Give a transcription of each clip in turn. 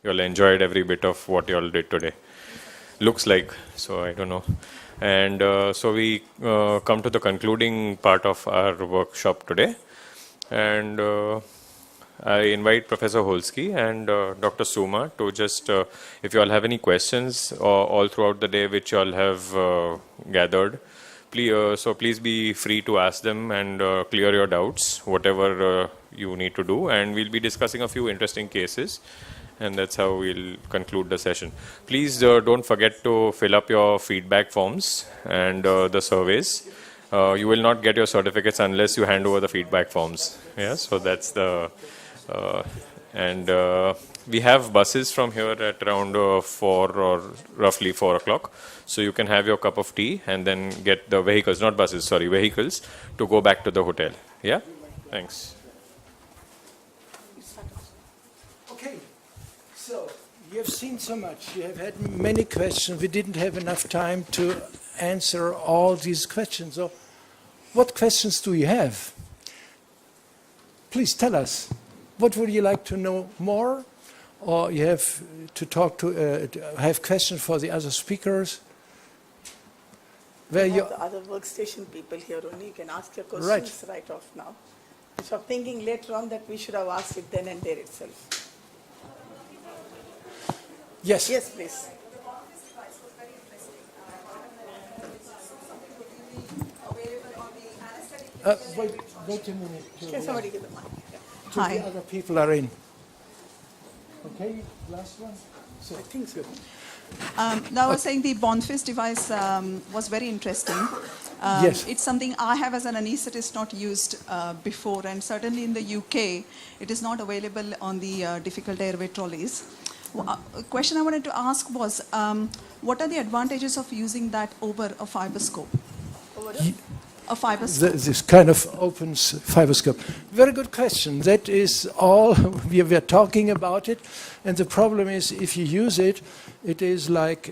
you all enjoyed every bit of what you all did today. Looks like, so I don't know. And so we come to the concluding part of our workshop today. And I invite Professor Holzki and Dr. Suma to just, if you all have any questions all throughout the day which you all have gathered, please be free to ask them and clear your doubts, whatever you need to do. And we'll be discussing a few interesting cases. And that's how we'll conclude the session. Please don't forget to fill up your feedback forms and the surveys. You will not get your certificates unless you hand over the feedback forms. Yeah, so that's the... we have buses from here at around 4 or roughly 4 o'clock. So you can have your cup of tea and then get the vehicles, not buses, sorry, vehicles to go back to the hotel. Yeah? Thanks. Okay. So you have seen so much. You have had many questions. We didn't have enough time to answer all these questions. So what questions do you have? Please tell us. What would you like to know more? Or you have to talk to, have questions for the other speakers? Where you the other workstation people here only, you can ask your questions right off now. So I'm thinking later on that we should have asked it then and there itself. Yes. Yes, please. Wait a minute. Can somebody get the mic? Hi. The other people are in. Okay, last one. So I think so. Now, I was saying the Bonfils device was very interesting. Yes. It's something I have as an anaesthetist not used before, and certainly in the UK, it is not available on the difficult airway trolleys. A question I wanted to ask was, what are the advantages of using that over a fiberscope? Over a fiberscope? This kind of open fiberscope. Very good question. That is all we were talking about it. And the problem is, if you use it, it is like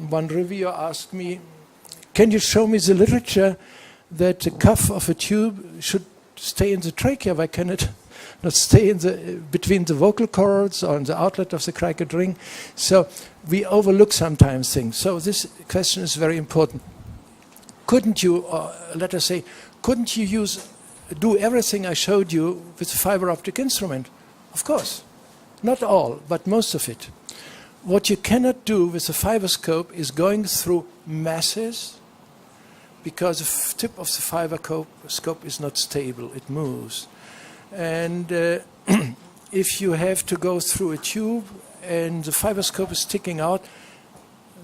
one reviewer asked me, can you show me the literature that the cuff of a tube should stay in the trachea? Why can it not stay in the, between the vocal cords or in the outlet of the cricoid ring? So we overlook sometimes things. So this question is very important. Couldn't you, let us say, couldn't you do everything I showed you with a fiber optic instrument? Of course. Not all, but most of it. What you cannot do with a fiberscope is going through masses, because the tip of the fiberscope is not stable, it moves. And if you have to go through a tube and the fiberscope is sticking out,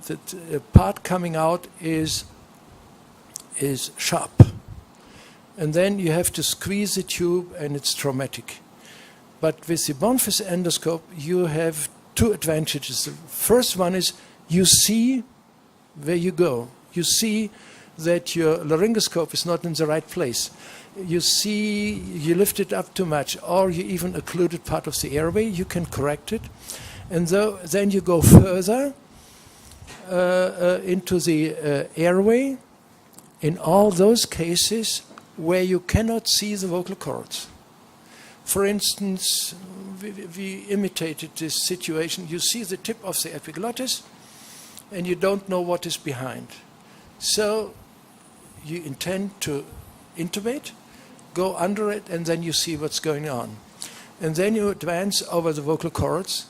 the part coming out is sharp. And then you have to squeeze the tube and it's traumatic. But with the Bonfils endoscope, you have two advantages. The first one is you see where you go. You see that your laryngoscope is not in the right place. You see you lift it up too much, or you even occluded part of the airway. You can correct it. And then you go further into the airway in all those cases where you cannot see the vocal cords. For instance, we imitated this situation. You see the tip of the epiglottis and you don't know what is behind. So you intend to intubate, go under it, and then you see what's going on. And then you advance over the vocal cords.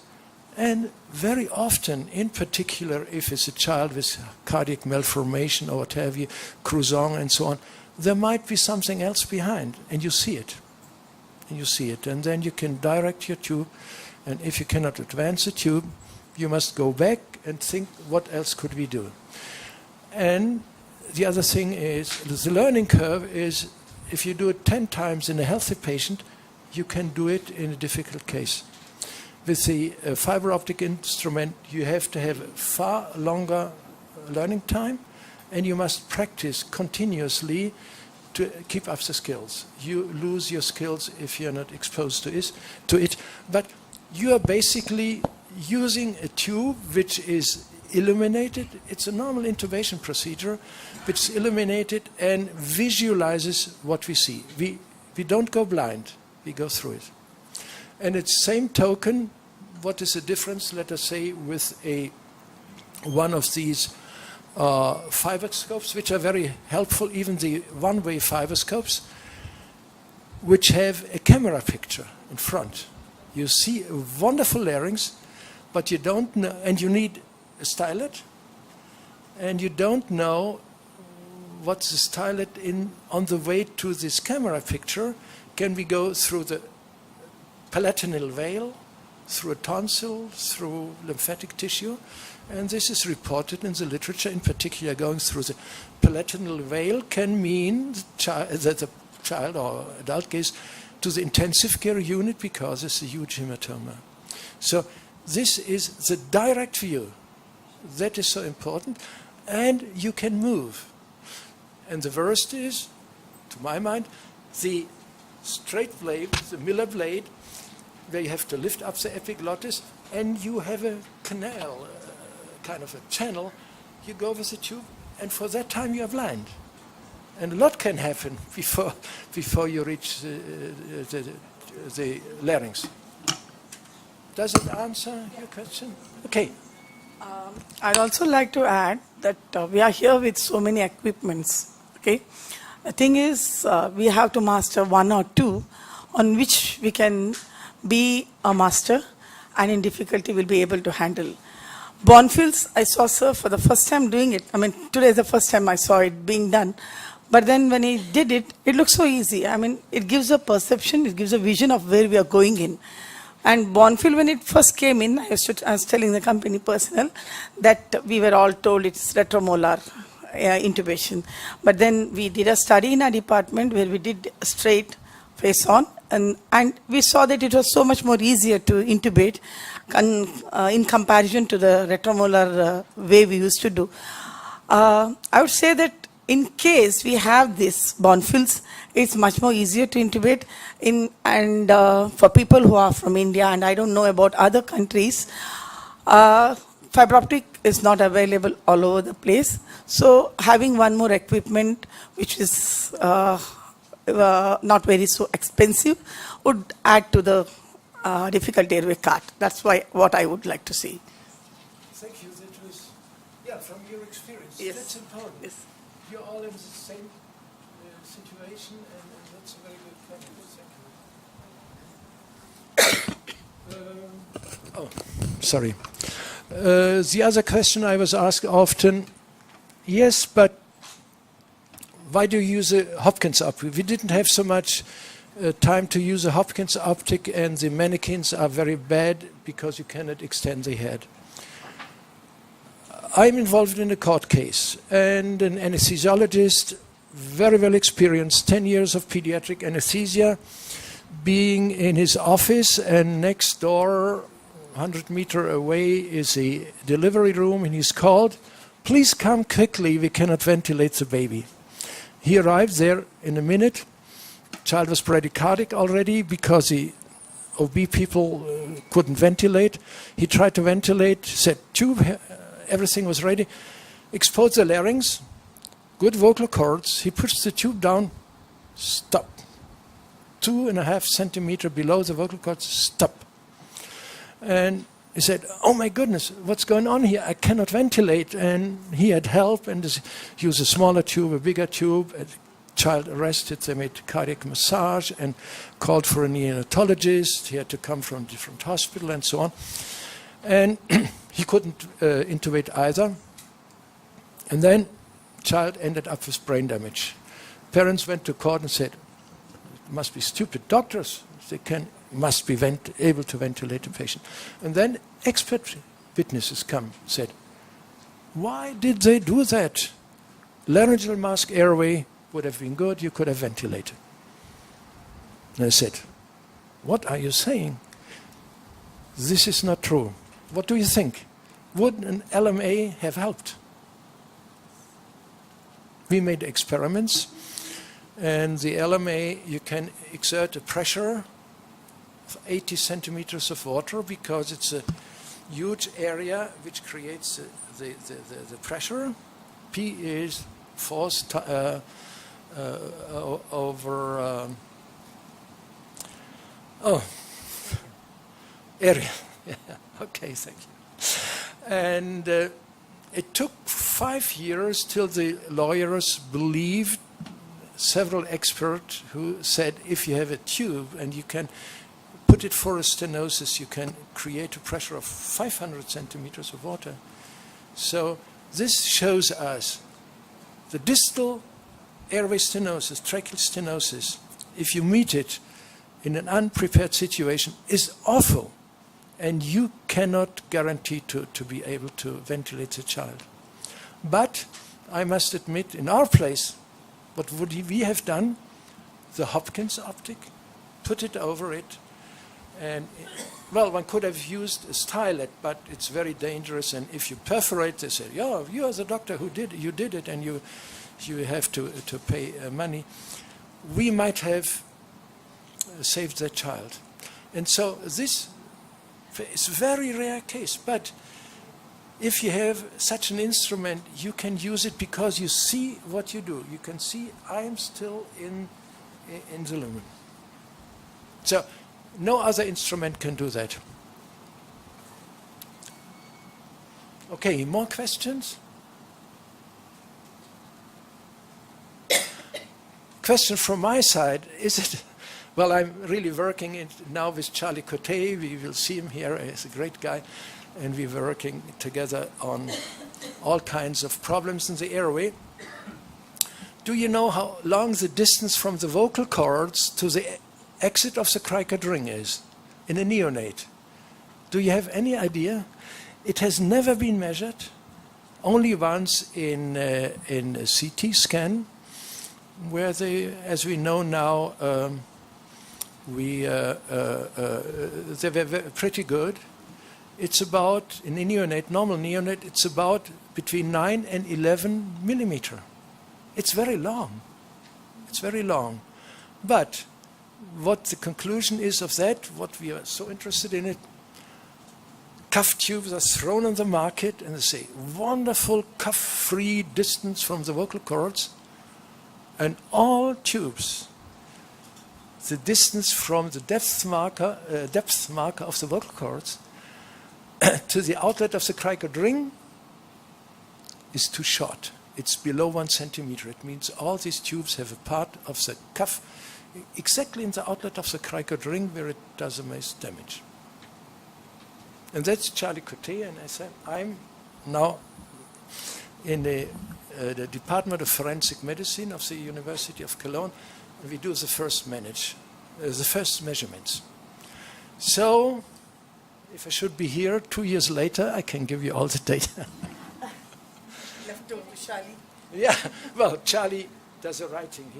And very often, in particular, if it's a child with cardiac malformation or what have you, Crouzon and so on, there might be something else behind, and you see it. And you see it. And then you can direct your tube. And if you cannot advance the tube, you must go back and think, what else could we do? And the other thing is, the learning curve is, if you do it 10 times in a healthy patient, you can do it in a difficult case. With the fiber optic instrument, you have to have a far longer learning time, and you must practice continuously to keep up the skills. You lose your skills if you're not exposed to it. But you are basically using a tube which is illuminated. It's a normal intubation procedure, which is illuminated and visualizes what we see. We don't go blind, we go through it. And at the same token, what is the difference, let us say, with one of these fiberscopes, which are very helpful, even the one-way fiberscopes, which have a camera picture in front. You see a wonderful larynx, but you don't know, and you need a stylet, and you don't know what's the stylet in on the way to this camera picture. Can we go through the palatinal veil, through a tonsil, through lymphatic tissue? And this is reported in the literature, in particular going through the palatinal veil can mean that the child or adult goes to the intensive care unit because it's a huge hematoma. So this is the direct view. That is so important. And you can move. And the worst is, to my mind, the straight blade, the Miller blade, where you have to lift up the epiglottis, and you have a canal, kind of a channel. You go with the tube, and for that time you are blind. And a lot can happen before you reach the larynx. Does it answer your question? Okay. I'd also like to add that we are here with so many equipments. Okay, the thing is, we have to master one or two on which we can be a master, and in difficulty we'll be able to handle. Bonfils, I saw sir for the first time doing it. I mean, today is the first time I saw it being done. But then when he did it, it looks so easy. I mean, it gives a perception, it gives a vision of where we are going in. And Bonfil, when it first came in, I was telling the company personnel that we were all told it's retromolar intubation. But then we did a study in our department where we did straight face on, and we saw that it was so much more easier to intubate in comparison to the retromolar way we used to do. I would say that in case we have this Bonfils, it's much more easier to intubate and for people who are from India, and I don't know about other countries, fiber optic is not available all over the place. So having one more equipment which is not very so expensive would add to the difficult airway cart. That's what I would like to see. Thank you. That was, from your experience. Yes. That's important. Yes. You're all in the same situation, and that's a very good point. Thank you. Sorry. The other question I was asked often, yes, but why do you use a Hopkins optic? We didn't have so much time to use a Hopkins optic, and the mannequins are very bad because you cannot extend the head. I'm involved in a court case, and an anesthesiologist, very well experienced, 10 years of pediatric anesthesia, being in his office, and next door, 100 meters away, is a delivery room, and he's called, "Please come quickly, we cannot ventilate the baby." He arrived there in a minute. Child was bradycardic already because the OB people couldn't ventilate. He tried to ventilate, said tube, everything was ready. Exposed the larynx, good vocal cords. He pushed the tube down, stop. 2.5 centimeters below the vocal cords, stop. And he said, "Oh my goodness, what's going on here? I cannot ventilate." And he had help, and he used a smaller tube, a bigger tube. A child arrested, they made cardiac massage and called for a neonatologist. He had to come from a different hospital and so on. And he couldn't intubate either. And then child ended up with brain damage. Parents went to court and said, "It must be stupid doctors. They must be able to ventilate the patient." And then expert witnesses come, said, "Why did they do that? Laryngeal mask airway would have been good. You could have ventilated." And I said, "What are you saying? This is not true. What do you think? Would an LMA have helped?" We made experiments, and the LMA, you can exert a pressure of 80 centimeters of water because it's a huge area which creates the pressure. P is force over area. Okay, thank you. And it took 5 years till the lawyers believed several experts who said if you have a tube and you can put it for a stenosis, you can create a pressure of 500 centimeters of water. So this shows us the distal airway stenosis, tracheal stenosis, if you meet it in an unprepared situation, is awful. And you cannot guarantee to be able to ventilate the child. But I must admit, in our place, what would we have done? The Hopkins optic, put it over it, and well, one could have used a stylet, but it's very dangerous. And if you perforate, they say, "Yeah, you are the doctor who did it, and you have to pay money." We might have saved that child, and so this is a very rare case. But if you have such an instrument, you can use it because you see what you do. You can see I'm still in the lumen. So no other instrument can do that. Okay, more questions? Question from my side, is it, well, I'm really working now with Charlie Cote. We will see him here. He's a great guy. And we're working together on all kinds of problems in the airway. Do you know how long the distance from the vocal cords to the exit of the cricoid ring is in a neonate? Do you have any idea? It has never been measured, only once in a CT scan, where they, as we know now, they were pretty good. It's about, in a neonate, normal neonate, it's about between 9 and 11 millimeter. It's very long. It's very long. But what the conclusion is of that, what we are so interested in it, cuff tubes are thrown on the market and they say, wonderful cuff-free distance from the vocal cords, and all tubes, the distance from the depth marker of the vocal cords to the outlet of the cricoid ring is too short. It's below 1 centimeter. It means all these tubes have a part of the cuff exactly in the outlet of the cricoid ring where it does the most damage. And that's Charlie Cote, and I said, I'm now in the Department of Forensic Medicine of the University of Cologne, and we do the first measurements. So, if I should be here 2 years later, I can give you all the data. Left over to Charlie. Yeah, well, Charlie does the writing.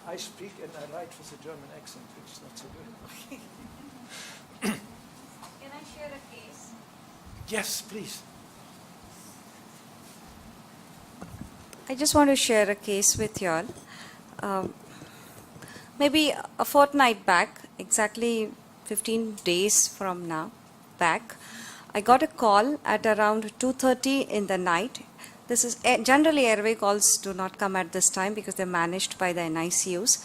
I speak and I write with a German accent, which is not so good. Can I share a case? Yes, please. I just want to share a case with you all. Maybe a fortnight back, exactly 15 days from now back, I got a call at around 2:30 in the night. This is generally airway calls do not come at this time because they're managed by the NICUs.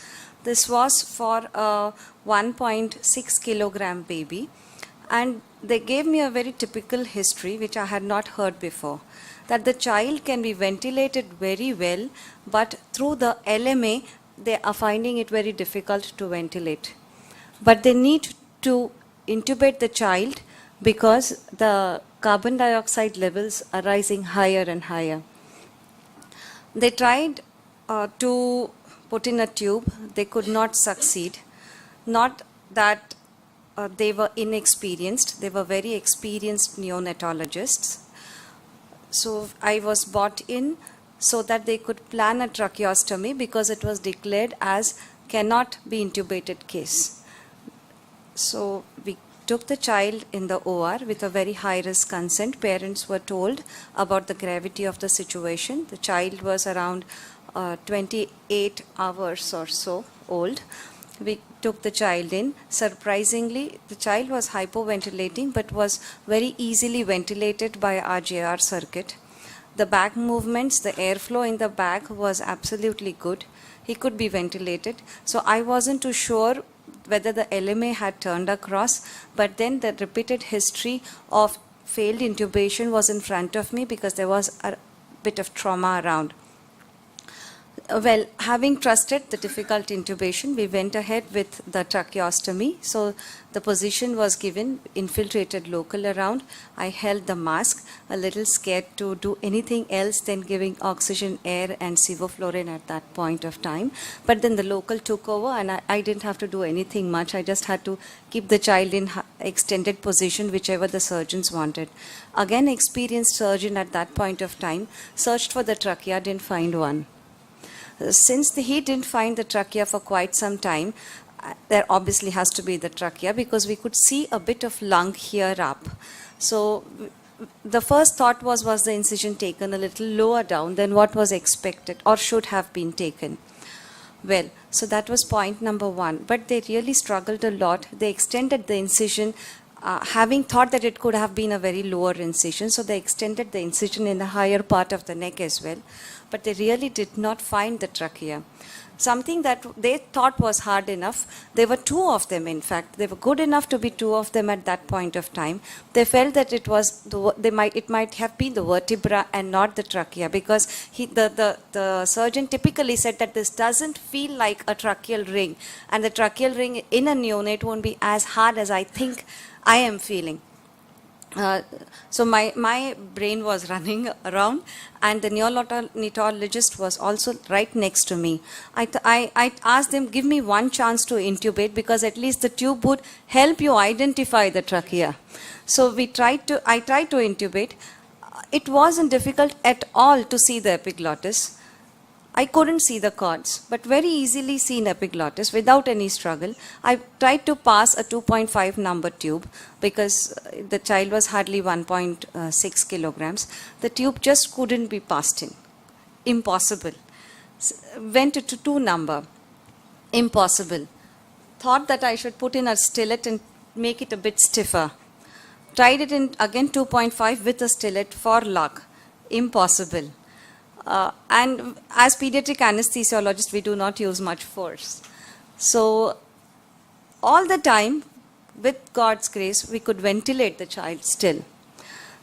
This was for a 1.6 kilogram baby, and they gave me a very typical history which I had not heard before, that the child can be ventilated very well, but through the LMA they are finding it very difficult to ventilate. But they need to intubate the child because the carbon dioxide levels are rising higher and higher. They tried to put in a tube. They could not succeed. Not that they were inexperienced. They were very experienced neonatologists. So I was brought in so that they could plan a tracheostomy because it was declared as cannot be intubated case. So we took the child in the OR with a very high risk consent. Parents were told about the gravity of the situation. The child was around 28 hours or so old. We took the child in. Surprisingly, the child was hypoventilating but was very easily ventilated by RJR circuit. The bag movements, the airflow in the bag was absolutely good. He could be ventilated. So I wasn't too sure whether the LMA had turned across, but then the repeated history of failed intubation was in front of me because there was a bit of trauma around. Well, having trusted the difficult intubation, we went ahead with the tracheostomy. So the position was given, infiltrated local around. I held the mask, a little scared to do anything else than giving oxygen, air, and sevoflurane at that point of time. But then the local took over, and I didn't have to do anything much. I just had to keep the child in extended position, whichever the surgeons wanted. Again, experienced surgeon at that point of time searched for the trachea, didn't find one. Since he didn't find the trachea for quite some time, there obviously has to be the trachea because we could see a bit of lung here up. So the first thought was the incision taken a little lower down than what was expected or should have been taken? Well, so that was point number one. But they really struggled a lot. They extended the incision, having thought that it could have been a very lower incision. So they extended the incision in the higher part of the neck as well. But they really did not find the trachea. Something that they thought was hard enough. There were two of them, in fact. They were good enough to be two of them at that point of time. They felt that it was it might have been the vertebra and not the trachea, because the surgeon typically said that this doesn't feel like a tracheal ring, and the tracheal ring in a neonate won't be as hard as I think I am feeling. So my brain was running around, and the neonatologist was also right next to me. I asked them, give me one chance to intubate, because at least the tube would help you identify the trachea. So I tried to intubate. It wasn't difficult at all to see the epiglottis. I couldn't see the cords, but very easily seen epiglottis without any struggle. I tried to pass a 2.5 number tube because the child was hardly 1.6 kilograms. The tube just couldn't be passed in. Impossible. Went to 2 number. Impossible. Thought that I should put in a stillet and make it a bit stiffer. Tried it in again 2.5 with a stillet for luck. Impossible. And as pediatric anesthesiologists, we do not use much force. So all the time, with God's grace, we could ventilate the child still.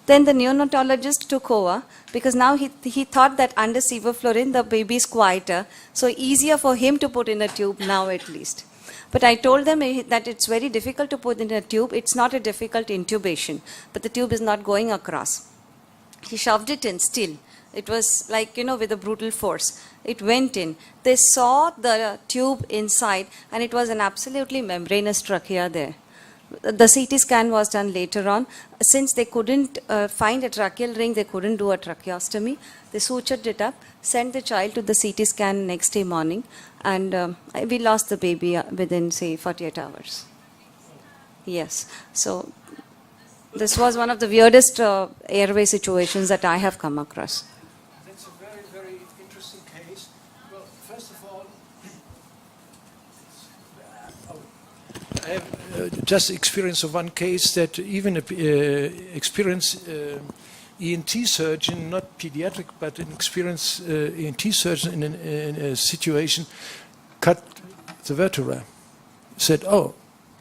Then the neonatologist took over, because now he thought that under sevoflurane, the baby is quieter, so easier for him to put in a tube now at least. But I told them that it's very difficult to put in a tube. It's not a difficult intubation, but the tube is not going across. He shoved it in still. It was like, with a brutal force. It went in. They saw the tube inside, and it was an absolutely membranous trachea there. The CT scan was done later on. Since they couldn't find a tracheal ring, they couldn't do a tracheostomy. They sutured it up, sent the child to the CT scan next day morning, and we lost the baby within, say, 48 hours. Yes. So this was one of the weirdest airway situations that I have come across. That's a very, very interesting case. Well, first of all, I have just experience of one case that even experienced ENT surgeon, not pediatric, but an experienced ENT surgeon in a situation, cut the vertebra. Said, oh,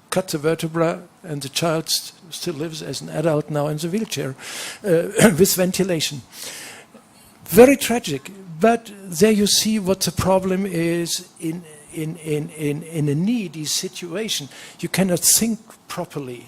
cut the vertebra, and the child still lives as an adult now in the wheelchair with ventilation. Very tragic, but there you see what the problem is in a needy situation. You cannot think properly.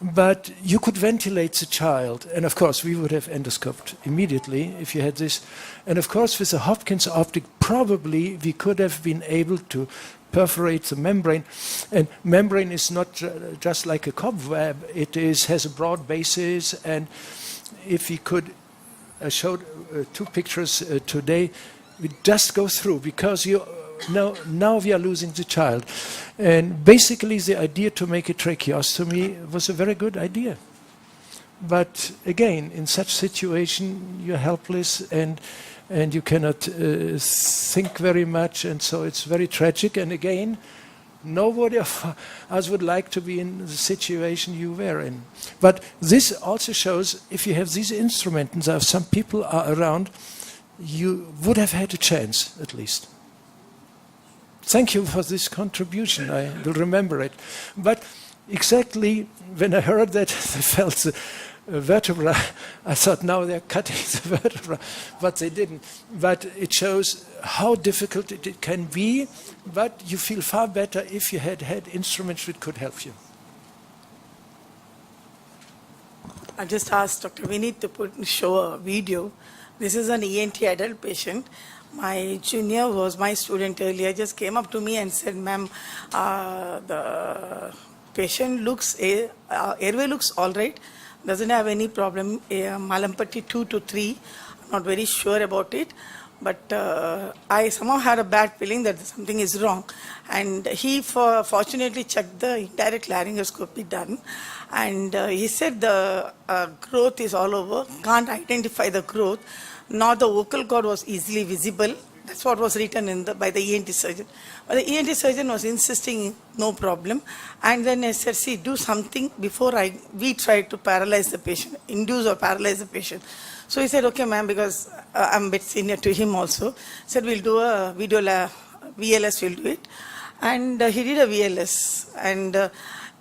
But you could ventilate the child, and of course we would have endoscoped immediately if you had this. And of course with the Hopkins optic, probably we could have been able to perforate the membrane. And membrane is not just like a cobweb, it has a broad basis, and if we could, I showed 2 pictures today, we just go through, because now we are losing the child. And basically the idea to make a tracheostomy was a very good idea. But again, in such situation, you're helpless and you cannot think very much, and so it's very tragic. And again, nobody of us would like to be in the situation you were in. But this also shows, if you have these instruments and some people are around, you would have had a chance at least. thank you for this contribution. I will remember it. But exactly when I heard that they felt the vertebra, I thought now they're cutting the vertebra, but they didn't. But it shows how difficult it can be, but you feel far better if you had instruments which could help you. I just asked Dr. Vinit to show a video. This is an ENT adult patient. My junior was my student earlier, just came up to me and said, ma'am, the patient looks, airway looks all right, doesn't have any problem, Malampati 2 to 3, I'm not very sure about it, but I somehow had a bad feeling that something is wrong. And he fortunately checked the indirect laryngoscopy done, and he said the growth is all over, can't identify the growth, nor the vocal cord was easily visible. That's what was written by the ENT surgeon. But the ENT surgeon was insisting no problem. And then I said, see, do something before we try to paralyze the patient, induce or paralyze the patient. So he said, okay, ma'am, because I'm a bit senior to him also. Said, we'll do a VLS, we'll do it. And he did a VLS. And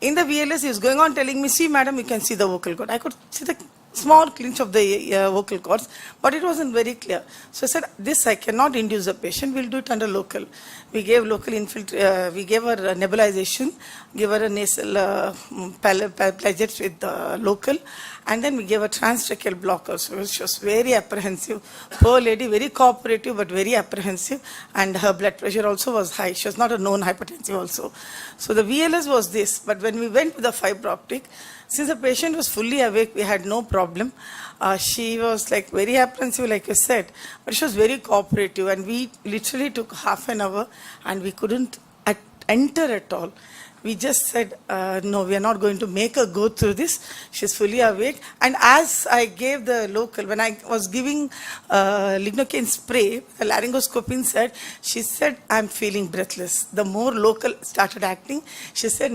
in the VLS, he was going on telling me, see, madam, you can see the vocal cord. I could see the small clinch of the vocal cords, but it wasn't very clear. So I said, this I cannot induce the patient, we'll do it under local. We gave local we gave her a nebulization, gave her a nasal pledgets with local, and then we gave her transtracheal blockers. So she was very apprehensive. Poor lady, very cooperative, but very apprehensive, and her blood pressure also was high. She was not a known hypertensive also. So the VLS was this, but when we went with the fiber optic, since the patient was fully awake, we had no problem. She was like very apprehensive, like you said, but she was very cooperative, and we literally took half an hour and we couldn't enter at all. We just said, no, we are not going to make her go through this. She's fully awake. And as I gave the local, when I was giving lignocaine spray, the laryngoscope inside, she said, I'm feeling breathless. The more local started acting, she said,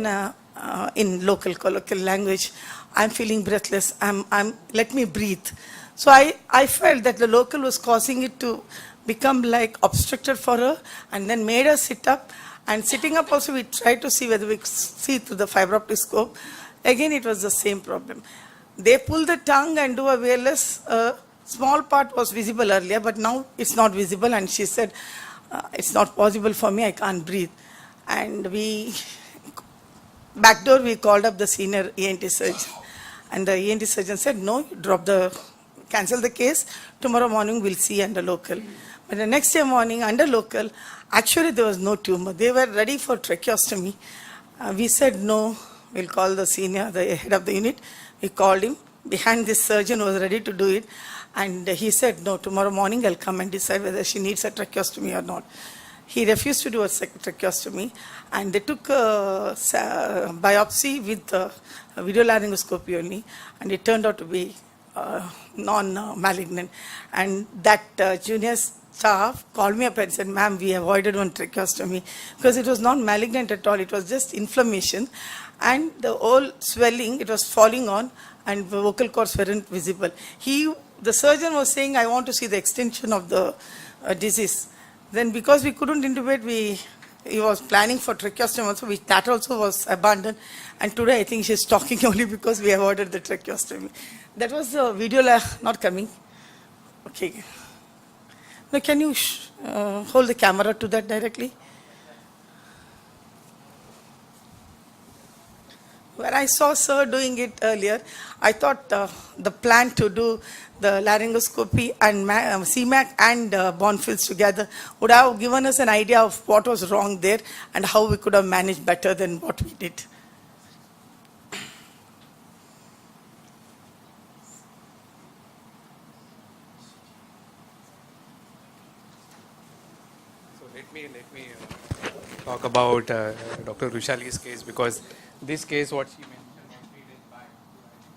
in local colloquial language, I'm feeling breathless, let me breathe. So I felt that the local was causing it to become like obstructed for her, and then made her sit up. And sitting up also, we tried to see whether we could see through the fiber optic scope. Again, it was the same problem. They pull the tongue and do a VLS. Small part was visible earlier, but now it's not visible. And she said, it's not possible for me, I can't breathe. And backdoor, we called up the senior ENT surgeon. And the ENT surgeon said, no, cancel the case. Tomorrow morning, we'll see under local. But the next day morning, under local, actually there was no tumor. They were ready for tracheostomy. We said, no, we'll call the senior, the head of the unit. We called him. Behind this surgeon was ready to do it. And he said, no, tomorrow morning I'll come and decide whether she needs a tracheostomy or not. He refused to do a tracheostomy, and they took a biopsy with video laryngoscopy only, and it turned out to be non-malignant. And that junior staff called me up and said, ma'am, we avoided one tracheostomy because it was not malignant at all. It was just inflammation, and the whole swelling, it was falling on, and the vocal cords weren't visible. The surgeon was saying, I want to see the extension of the disease. Then because we couldn't intubate, he was planning for tracheostomy also, that also was abandoned. And today I think she's talking only because we avoided the tracheostomy. That was the video not coming. Okay. Now can you hold the camera to that directly? When I saw sir doing it earlier, I thought the plan to do the laryngoscopy and CMAC and Bonfils together would have given us an idea of what was wrong there and how we could have managed better than what we did. So let me talk about Dr. Rushali's case, because this case, what she mentioned 3 days back,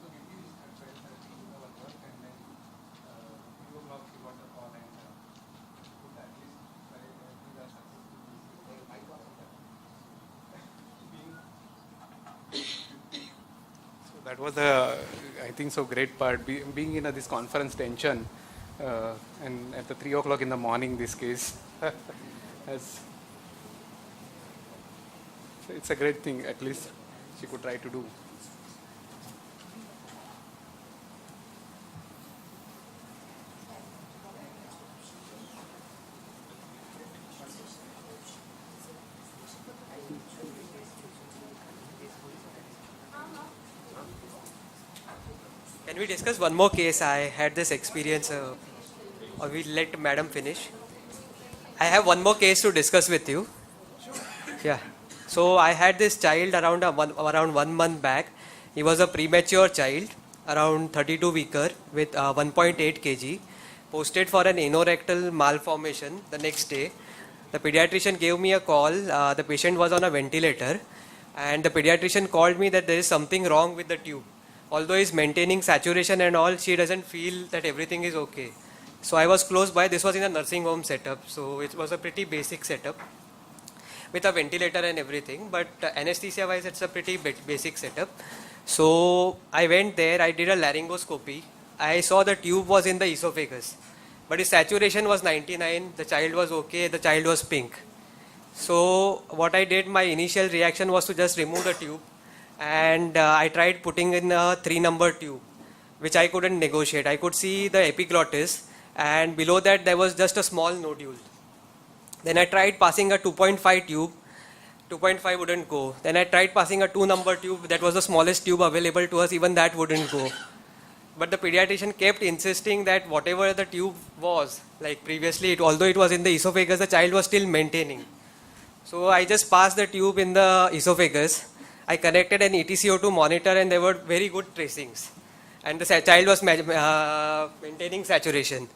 so we did our work, and then 2 o'clock she got the call and put at least we were successful. So that was I think so great part, being in this conference tension, and at the 3 o'clock in the morning, this case has. it's a great thing, at least she could try to do. Can we discuss one more case? I had this experience, or we let madam finish. I have one more case to discuss with you. Yeah. So I had this child around 1 month back. He was a premature child, around 32 weeker with 1.8 kg, posted for an anorectal malformation the next day. The pediatrician gave me a call. The patient was on a ventilator, and the pediatrician called me that there is something wrong with the tube. Although he's maintaining saturation and all, she doesn't feel that everything is okay. So I was close by. This was in a nursing home setup, so it was a pretty basic setup with a ventilator and everything. But anesthesia wise, it's a pretty basic setup. So I went there. I did a laryngoscopy. I saw the tube was in the esophagus, but his saturation was 99. The child was okay. The child was pink. So what I did, my initial reaction was to just remove the tube, and I tried putting in a 3-number tube, which I couldn't negotiate. I could see the epiglottis, and below that there was just a small nodule. Then I tried passing a 2.5 tube. 2.5 wouldn't go. Then I tried passing a 2-number tube. That was the smallest tube available to us. Even that wouldn't go. But the pediatrician kept insisting that whatever the tube was, like previously, although it was in the esophagus, the child was still maintaining. So I just passed the tube in the esophagus. I connected an ETCO2 monitor, and there were very good tracings. And the child was maintaining saturation.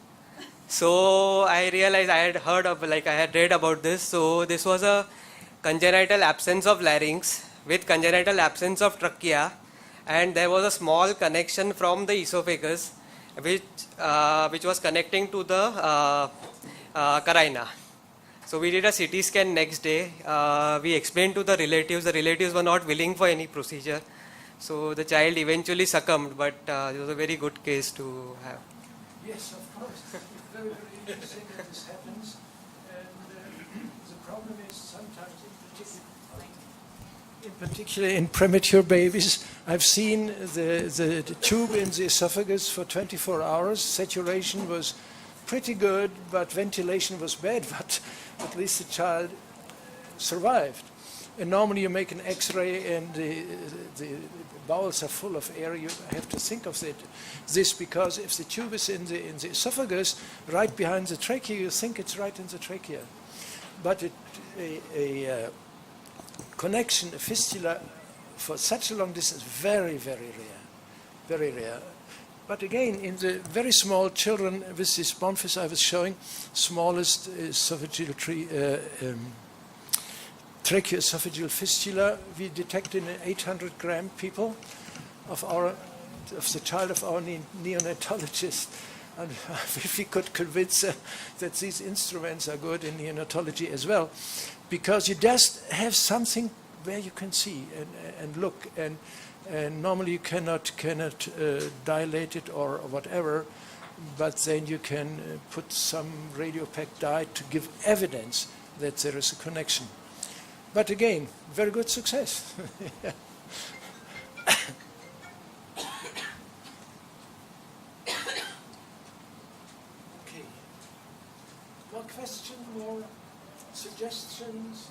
So I realized I had read about this. So this was a congenital absence of larynx with congenital absence of trachea, and there was a small connection from the esophagus, which was connecting to the carina. So we did a CT scan next day. We explained to the relatives. The relatives were not willing for any procedure. So the child eventually succumbed, but it was a very good case to have. Yes, of course. It's very, very interesting that this happens. And the problem is sometimes, in particular in premature babies, I've seen the tube in the esophagus for 24 hours. Saturation was pretty good, but ventilation was bad, but at least the child survived. And normally you make an X-ray and the bowels are full of air. You have to think of this because if the tube is in the esophagus, right behind the trachea, you think it's right in the trachea. But a connection, a fistula, for such a long distance, very, very rare. Very rare. But again, in the very small children with this bronchus I was showing, smallest esophageal tracheoesophageal fistula, we detected in 800-gram people of the child of our neonatologist. And if we could convince that these instruments are good in neonatology as well, because you just have something where you can see and look, and normally you cannot dilate it or whatever, but then you can put some radiopeptide to give evidence that there is a connection. But again, very good success. Okay. More questions, more suggestions?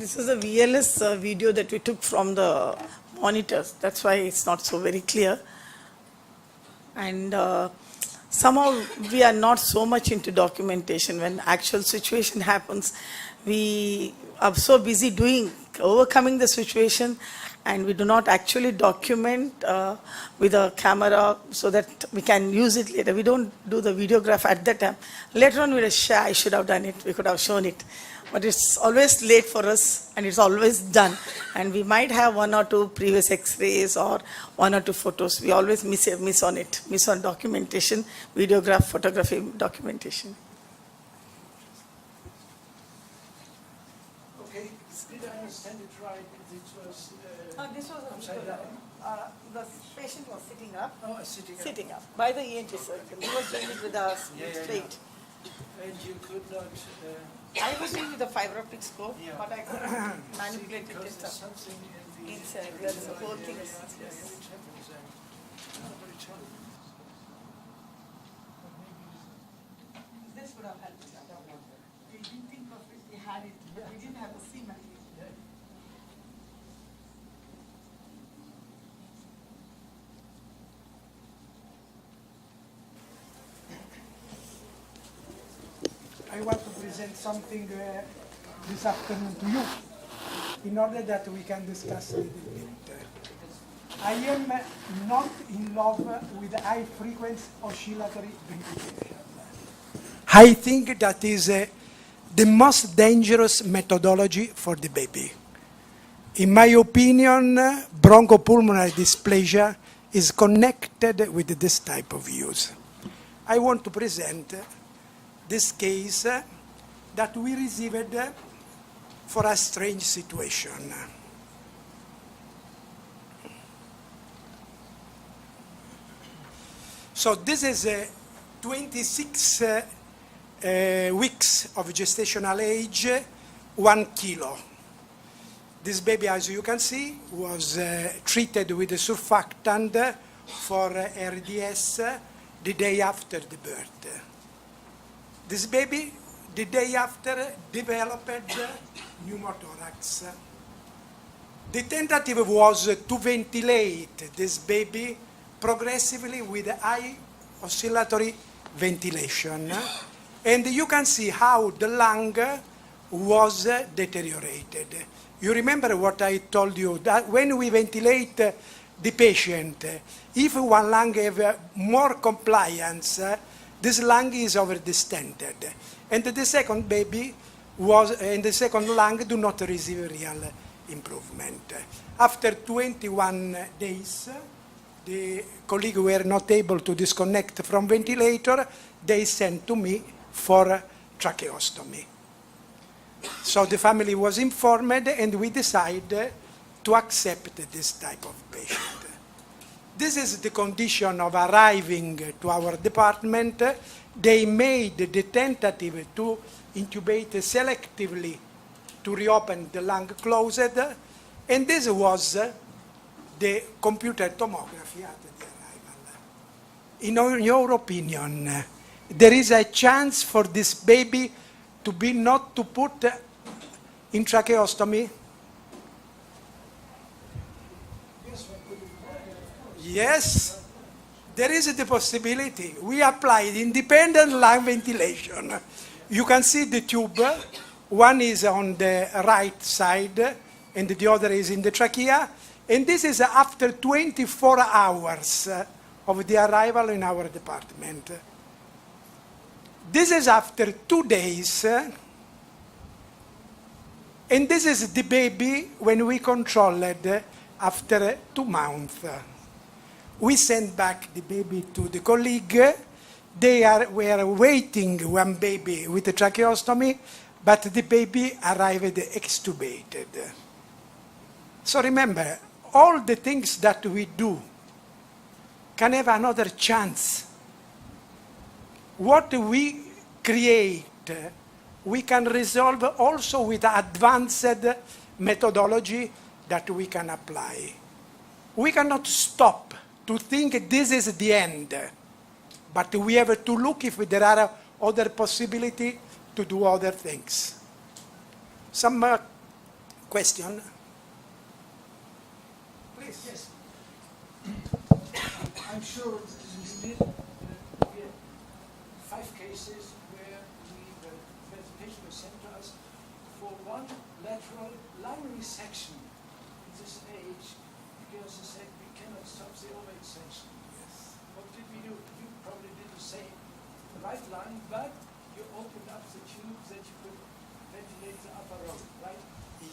This is a VLS video that we took from the monitors. That's why it's not so very clear. And somehow we are not so much into documentation. When actual situation happens, we are so busy overcoming the situation, and we do not actually document with a camera so that we can use it later. We don't do the videograph at that time. Later on, I should have done it. We could have shown it. But it's always late for us, and it's always done. And we might have 1 or 2 previous X-rays or 1 or 2 photos. We always miss on documentation, videograph, photography, documentation. Okay, did I understand it right? This was upside down. The patient was sitting up. Oh, sitting up. Sitting up by the ENT surgeon. He was doing it with us straight. And you could not... I was doing with the fiber optic scope, Yeah. but I couldn't manipulate it. because there's something in the... Inside, there is a whole thing. Which happens then. Oh, but it's all- This would have helped. We didn't think of it. We had it, but we didn't have the cement. I want to present something this afternoon to you, in order that we can discuss a little bit. I am not in love with high frequency oscillatory ventilation. I think that is the most dangerous methodology for the baby. In my opinion, bronchopulmonary dysplasia is connected with this type of use. I want to present this case that we received for a strange situation. So this is 26 weeks of gestational age, 1 kilo. This baby, as you can see, was treated with a surfactant for RDS the day after the birth. This baby, the day after, developed pneumothorax. The tentative was to ventilate this baby progressively with high oscillatory ventilation. And you can see how the lung was deteriorated. You remember what I told you, that when we ventilate the patient, if one lung have more compliance, this lung is overdistended. And the second baby and the second lung do not receive real improvement. After 21 days, the colleagues were not able to disconnect from ventilator. They sent to me for tracheostomy. So the family was informed, and we decided to accept this type of patient. This is the condition of arriving to our department. They made the tentative to intubate selectively to reopen the lung closed, and this was the computer tomography at the arrival. In your opinion, there is a chance for this baby to be not to put in tracheostomy? Yes, there is the possibility. We applied independent lung ventilation. You can see the tube. One is on the right side, and the other is in the trachea. And this is after 24 hours of the arrival in our department. This is after 2 days. And this is the baby when we controlled after 2 months. We sent back the baby to the colleague. They were waiting one baby with a tracheostomy, but the baby arrived extubated. So remember, all the things that we do can have another chance. What we create, we can resolve also with advanced methodology that we can apply. We cannot stop to think this is the end, but we have to look if there are other possibilities to do other things. Some Question? Please. Yes. I'm sure we did 5 cases where the patient was sent to us for one lateral lung resection at this age because they said we cannot stop the overextension. Yes. What did we do? You probably did the same. The right lung, but you opened up the tube that you could ventilate the upper row, right?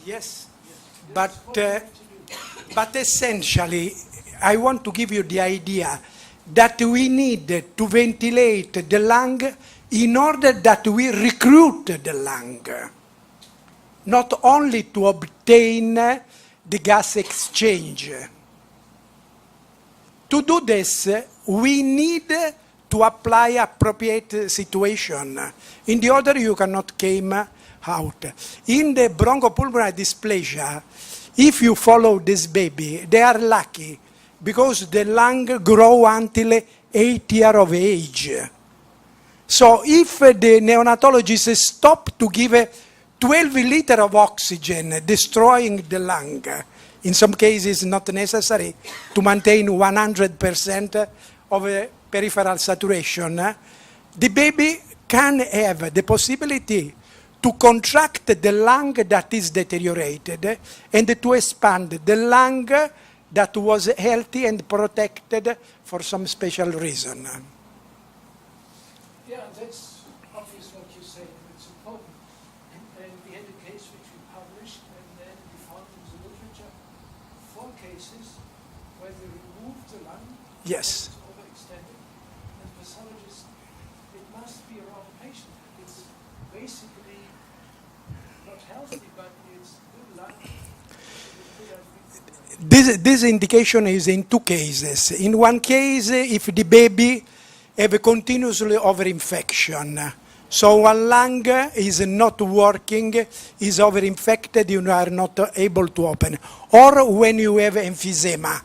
Yes. Yes. But, That's what we had to do. but essentially, I want to give you the idea that we need to ventilate the lung in order that we recruit the lung, not only to obtain the gas exchange. To do this, we need to apply appropriate situation. In the other, you cannot came out. In the bronchopulmonary dysplasia, if you follow this baby, they are lucky because the lung grow until 8 years of age. So if the neonatologist stop to give 12 liters of oxygen, destroying the lung, in some cases not necessary to maintain 100% of peripheral saturation, the baby can have the possibility to contract the lung that is deteriorated and to expand the lung that was healthy and protected for some special reason. Yeah, that's obvious what you say, and it's important. And we had a case which we published, and then we found in the literature 4 cases where they removed the lung. Yes. It's overextended. And pathologists, it must be a wrong patient. It's basically not healthy, but it's good lung. This indication is in 2 cases. In one case, if the baby have a continuously overinfection, so one lung is not working, is overinfected, you are not able to open. Or when you have emphysema.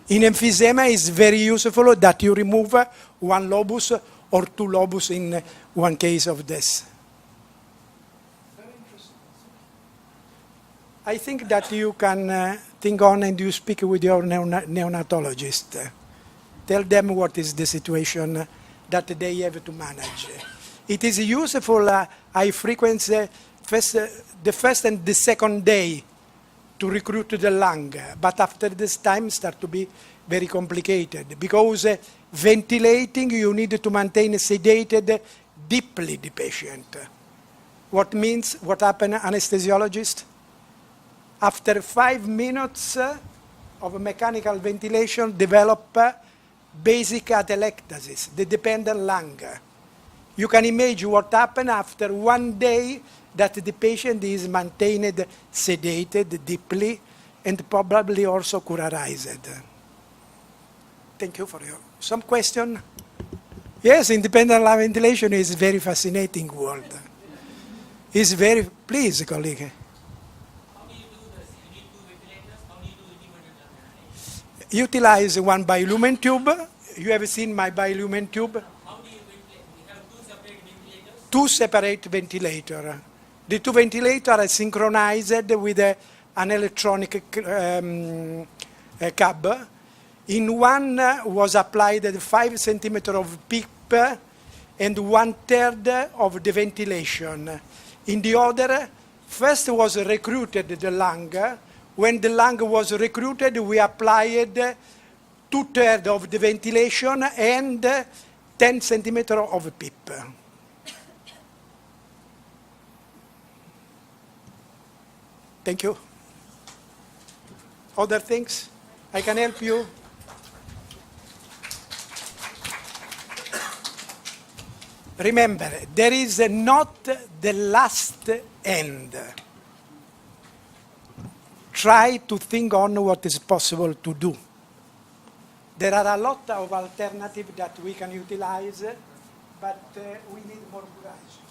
In emphysema, it's very useful that you remove 1 lobus or 2 lobus in one case of this. Very interesting. I think that you can think on and you speak with your neonatologist. Tell them what is the situation that they have to manage. It is useful high frequency the first and the second day to recruit the lung, but after this time start to be very complicated because ventilating you need to maintain sedated deeply the patient. What means, what happened, anesthesiologist? After 5 minutes of mechanical ventilation, develop basic atelectasis, the dependent lung. You can imagine what happened after 1 day that the patient is maintained sedated deeply and probably also curarized. Thank you for your... Some question? Yes, independent lung ventilation is a very fascinating world. It's very... Please, colleague. Utilize one bilumen tube. You have seen my bilumen tube. How do you ventilate? We have 2 separate ventilators. 2 separate ventilators. The 2 ventilators are synchronized with an electronic cab. In one was applied 5 centimeters of PIP and 1/3 of the ventilation. In the other, first was recruited the lung. When the lung was recruited, we applied 2/3 of the ventilation and 10 centimeters of PIP. Thank you. Other things? I can help you? Remember, there is not the last end. Try to think on what is possible to do. There are a lot of alternatives that we can utilize, but we need more courage.